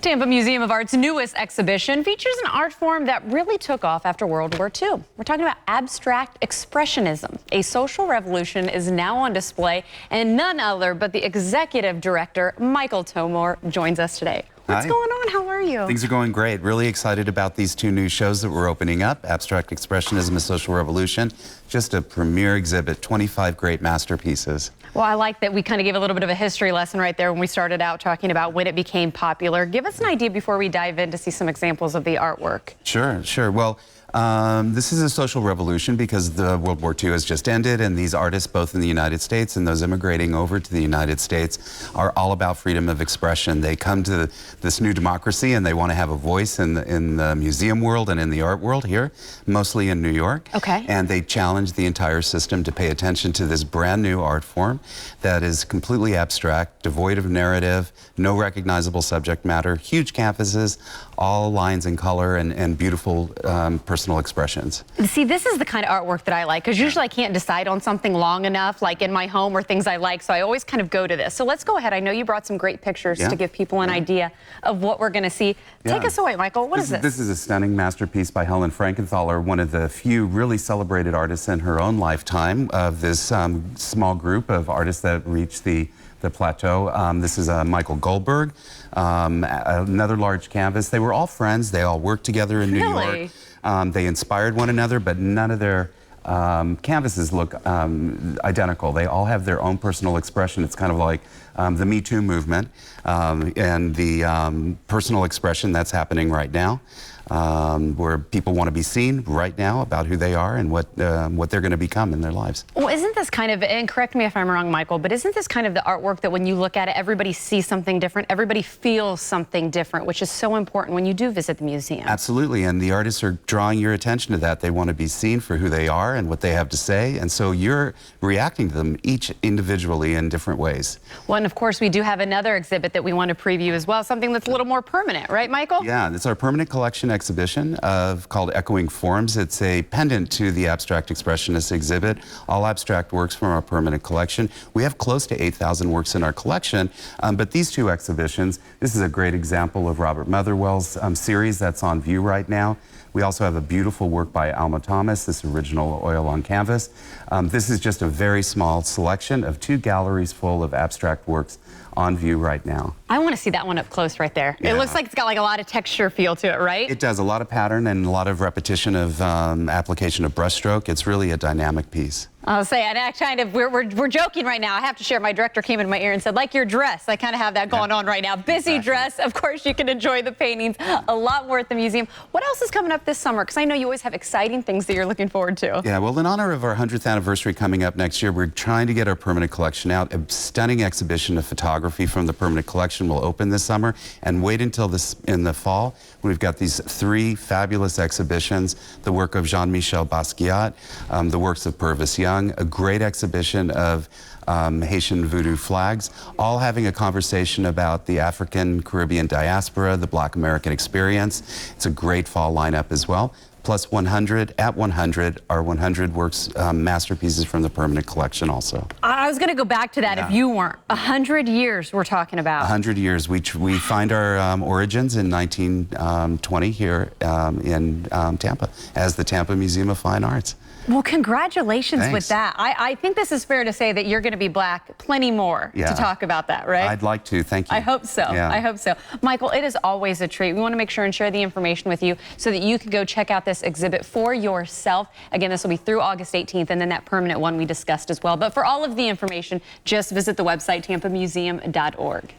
Tampa Museum of Art's newest exhibition features an art form that really took off after World War II. We're talking about abstract expressionism. A social revolution is now on display, and none other but the executive director, Michael Tomore, joins us today. What's going on? How are you? Things are going great. Really excited about these two new shows that we're opening up, Abstract Expressionism, A Social Revolution. Just a premier exhibit, 25 great masterpieces. Well, I like that we kind of gave a little bit of a history lesson right there when we started out talking about when it became popular. Give us an idea before we dive in to see some examples of the artwork. Sure. Well, this is a social revolution because the World War II has just ended, and these artists, both in the United States and those immigrating over to the United States, are all about freedom of expression. They come to this new democracy and they want to have a voice in the museum world and in the art world here, mostly in New York. Okay. And they challenge the entire system to pay attention to this brand new art form that is completely abstract, devoid of narrative, no recognizable subject matter, huge canvases, all lines and color and beautiful personal expressions. See, this is the kind of artwork that I like, because usually I can't decide on something long enough, like in my home or things I like, so I always kind of go to this. So let's go ahead. I know you brought some great pictures to give people an idea of what we're going to see. Take us away, Michael. What is this? This is a stunning masterpiece by Helen Frankenthaler, one of the few really celebrated artists in her own lifetime of this small group of artists that reached the plateau. This is Michael Goldberg, another large canvas. They were all friends. They all worked together in New York. They inspired one another, but none of their canvases look identical. They all have their own personal expression. It's kind of like the Me Too movement and the personal expression that's happening right now, where people want to be seen right now about who they are and what they're going to become in their lives. Well, isn't this kind of, and correct me if I'm wrong, Michael, but isn't this kind of the artwork that when you look at it, everybody sees something different, everybody feels something different, which is so important when you do visit the museum? Absolutely, and the artists are drawing your attention to that. They want to be seen for who they are and what they have to say, and so you're reacting to them each individually in different ways. Well, and of course, we do have another exhibit that we want to preview as well, something that's a little more permanent, right, Michael? Yeah, it's our permanent collection exhibition called Echoing Forms. It's a pendant to the Abstract Expressionist exhibit, all abstract works from our permanent collection. We have close to 8,000 works in our collection, but these two exhibitions, this is a great example of Robert Motherwell's series that's on view right now. We also have a beautiful work by Alma Thomas, this original oil on canvas. This is just a very small selection of two galleries full of abstract works on view right now. I want to see that one up close right there. Yeah. It looks like it's got like a lot of texture feel to it, right? It does, a lot of pattern and a lot of repetition of application of brushstroke. It's really a dynamic piece. I'll say, and I kind of, we're joking right now. I have to share, my director came in my ear and said, like your dress. I kind of have that going on right now. Busy dress. Of course, you can enjoy the paintings. A lot more at the museum. What else is coming up this summer? Because I know you always have exciting things that you're looking forward to. Yeah, well, in honor of our 100th anniversary coming up next year, we're trying to get our permanent collection out. A stunning exhibition of photography from the permanent collection will open this summer, and wait until in the fall. We've got these three fabulous exhibitions, the work of Jean-Michel Basquiat, the works of Purvis Young, a great exhibition of Haitian voodoo flags, all having a conversation about the African Caribbean diaspora, the Black American experience. It's a great fall lineup as well. Plus 100, at 100, are 100 works, masterpieces from the permanent collection also. I was going to go back to that if you weren't. 100 years we're talking about. 100 years. We find our origins in 1920 here in Tampa as the Tampa Museum of Fine Arts. Well, congratulations with that. I think this is fair to say that you're going to be back plenty more to talk about that, right? I'd like to. Thank you. I hope so. Yeah. I hope so. Michael, it is always a treat. We want to make sure and share the information with you so that you can go check out this exhibit for yourself. Again, this will be through August 18th, and then that permanent one we discussed as well. But for all of the information, just visit the website, tampamuseum.org.